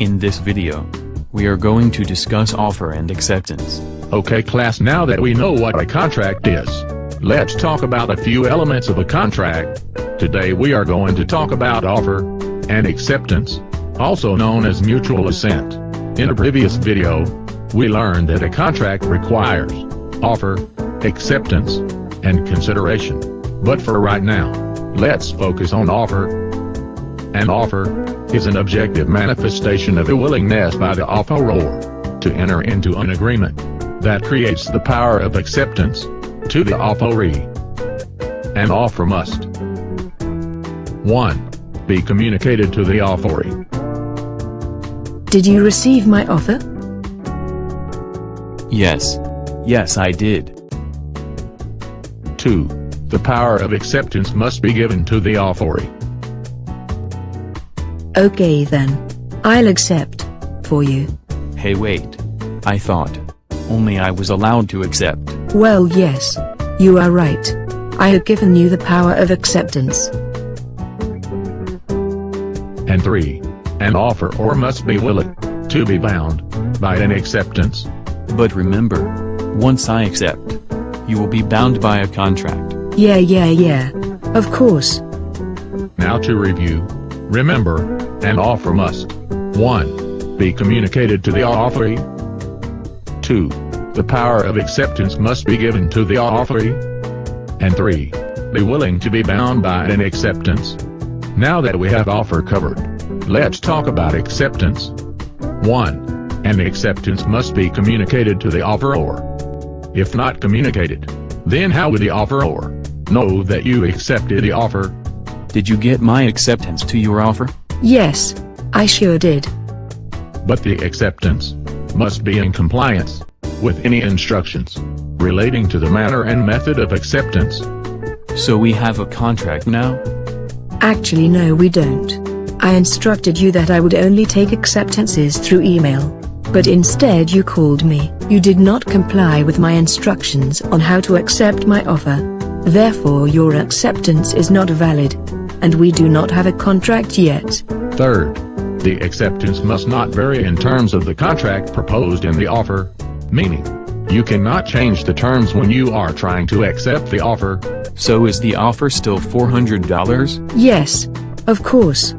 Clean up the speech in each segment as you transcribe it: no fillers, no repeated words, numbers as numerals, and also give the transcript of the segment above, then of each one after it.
In this video, we are going to discuss offer and acceptance. Okay class, now that we know what a contract is, let's talk about a few elements of a contract. Today we are going to talk about offer and acceptance, also known as mutual assent. In a previous video, we learned that a contract requires offer, acceptance, and consideration. But for right now, let's focus on offer. An offer is an objective manifestation of a willingness by the offeror to enter into an agreement that creates the power of acceptance to the offeree. An offer must 1. Be communicated to the offeree. Did you receive my offer? Yes, I did. 2. The power of acceptance must be given to the offeree. Okay then. I'll accept for you. Hey wait. I thought only I was allowed to accept. Well yes. You are right. I have given you the power of acceptance. And 3. An offeror must be willing to be bound by an acceptance. But remember, once I accept, you will be bound by a contract. Yeah. Of course. Now to review. Remember, an offer must 1. Be communicated to the offeree. 2. The power of acceptance must be given to the offeree. And 3. Be willing to be bound by an acceptance. Now that we have offer covered, let's talk about acceptance. 1. An acceptance must be communicated to the offeror. If not communicated, then how would the offeror know that you accepted the offer? Did you get my acceptance to your offer? Yes, I sure did. But the acceptance must be in compliance with any instructions relating to the manner and method of acceptance. So we have a contract now? Actually no, we don't. I instructed you that I would only take acceptances through email. But instead you called me. You did not comply with my instructions on how to accept my offer. Therefore your acceptance is not valid. And we do not have a contract yet. Third, the acceptance must not vary in terms of the contract proposed in the offer. Meaning, you cannot change the terms when you are trying to accept the offer. So is the offer still $400? Yes, of course.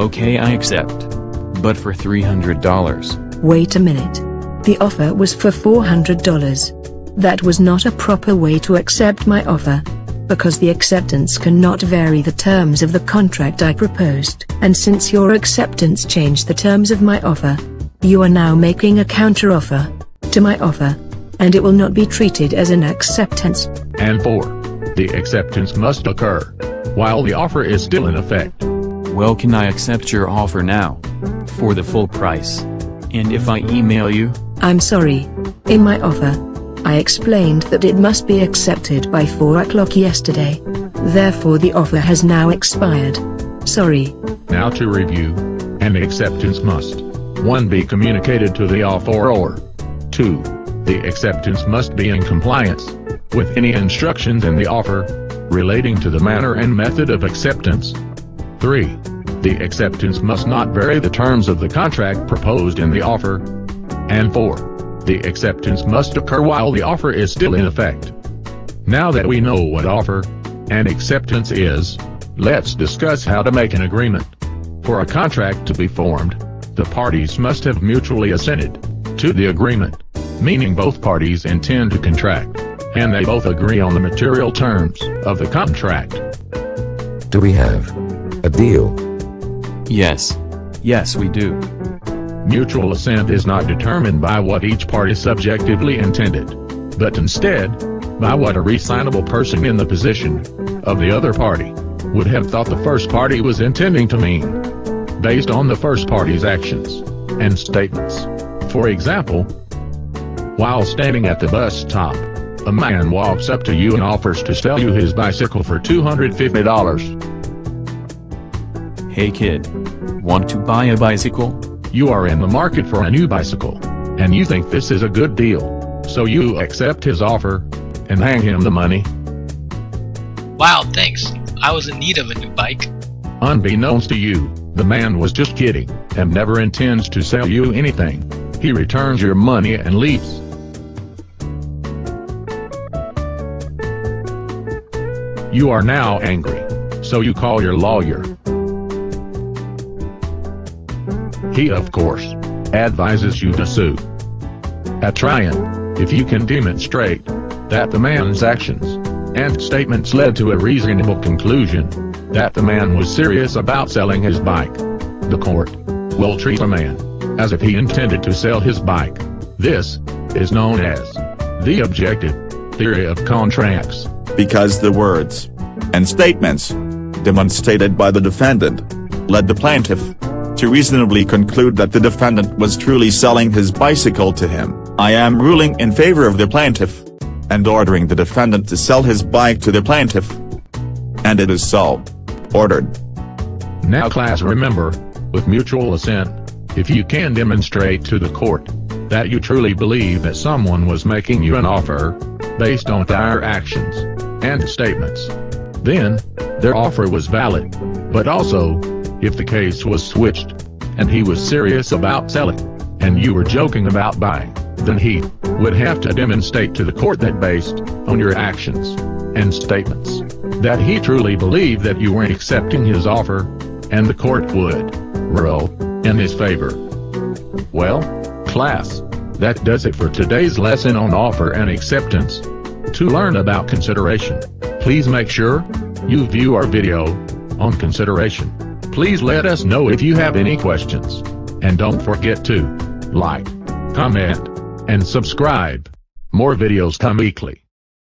Okay, I accept. But for $300. Wait a minute. The offer was for $400. That was not a proper way to accept my offer. Because the acceptance cannot vary the terms of the contract I proposed. And since your acceptance changed the terms of my offer, you are now making a counteroffer to my offer. And it will not be treated as an acceptance. And 4. The acceptance must occur while the offer is still in effect. Well, can I accept your offer now? For the full price? And if I email you? I'm sorry. In my offer, I explained that it must be accepted by 4 o'clock yesterday. Therefore the offer has now expired. Sorry. Now to review. An acceptance must 1. Be communicated to the offeror. 2. The acceptance must be in compliance with any instructions in the offer relating to the manner and method of acceptance. 3. The acceptance must not vary the terms of the contract proposed in the offer. And 4. The acceptance must occur while the offer is still in effect. Now that we know what offer and acceptance is, let's discuss how to make an agreement. For a contract to be formed, the parties must have mutually assented to the agreement, meaning both parties intend to contract, and they both agree on the material terms of the contract. Do we have a deal? Yes, we do. Mutual assent is not determined by what each party subjectively intended, but instead, by what a reasonable person in the position of the other party would have thought the first party was intending to mean, based on the first party's actions and statements. For example, while standing at the bus stop, a man walks up to you and offers to sell you his bicycle for $250. Hey kid, want to buy a bicycle? You are in the market for a new bicycle, and you think this is a good deal, so you accept his offer and hand him the money. Wow, thanks. I was in need of a new bike. Unbeknownst to you, the man was just kidding, and never intends to sell you anything. He returns your money and leaves. You are now angry, so you call your lawyer. He, of course, advises you to sue. At trial, if you can demonstrate that the man's actions and statements led to a reasonable conclusion that the man was serious about selling his bike, the court will treat a man as if he intended to sell his bike. This is known as the objective theory of contracts. Because the words and statements demonstrated by the defendant led the plaintiff to reasonably conclude that the defendant was truly selling his bicycle to him, I am ruling in favor of the plaintiff and ordering the defendant to sell his bike to the plaintiff. And it is so ordered. Now class, remember, with mutual assent, if you can demonstrate to the court that you truly believe that someone was making you an offer based on their actions and statements, then their offer was valid. But also, if the case was switched and he was serious about selling and you were joking about buying, then he would have to demonstrate to the court that based on your actions and statements that he truly believed that you weren't accepting his offer, and the court would rule in his favor. Well, class, that does it for today's lesson on offer and acceptance. To learn about consideration, please make sure you view our video on consideration. Please let us know if you have any questions, and don't forget to like, comment, and subscribe. More videos come weekly.